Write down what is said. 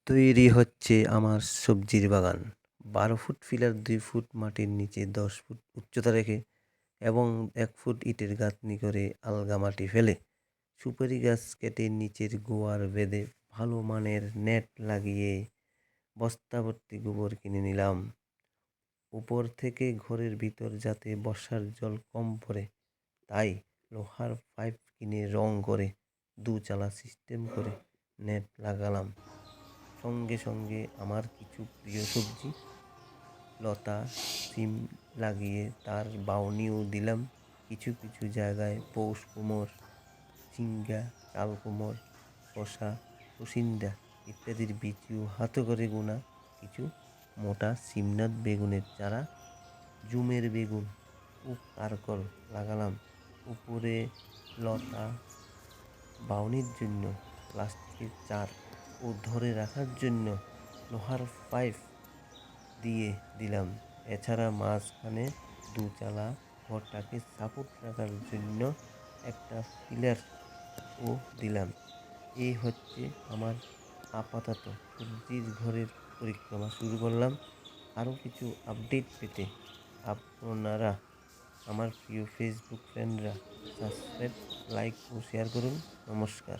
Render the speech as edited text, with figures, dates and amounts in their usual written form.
তৈরি হচ্ছে আমার সবজির বাগান। ১২ ফুট ফিলার ২ ফুট মাটির নিচে ১০ ফুট উচ্চতা রেখে এবং ১ ফুট ইটের গাঁথনি করে আলগা মাটি ফেলে সুপারি গাছ কেটে নিচের গোয়ার বেঁধে ভালো মানের নেট লাগিয়ে বস্তা ভর্তি গোবর কিনে নিলাম। উপর থেকে ঘরের ভিতর যাতে বর্ষার জল কম পড়ে তাই লোহার পাইপ কিনে রং করে দুচালা সিস্টেম করে নেট লাগালাম। সঙ্গে সঙ্গে আমার কিছু প্রিয় সবজি লতা সিম লাগিয়ে তার বাউনিও দিলাম। কিছু কিছু জায়গায় পৌষ কুমড়, ঝিঙ্গা, চাল কুমড়, শসা, শসিন্দা ইত্যাদির বীজও হাতে করে গোনা কিছু মোটা শিমনাথ বেগুনের চারা, জুমের বেগুন ও কারকল লাগালাম। উপরে লতা বাউনির জন্য প্লাস্টিকের চার ও ধরে রাখার জন্য লোহার পাইপ দিয়ে দিলাম। এছাড়া মাঝখানে দুচালা ঘরটাকে সাপোর্ট রাখার জন্য একটা পিলার ও দিলাম। এই হচ্ছে আমার আপাতত সবজির ঘরের পরিক্রমা শুরু করলাম। আরও কিছু আপডেট পেতে আপনারা আমার প্রিয় ফেসবুক ফ্রেন্ডরা সাবস্ক্রাইব, লাইক ও শেয়ার করুন। নমস্কার।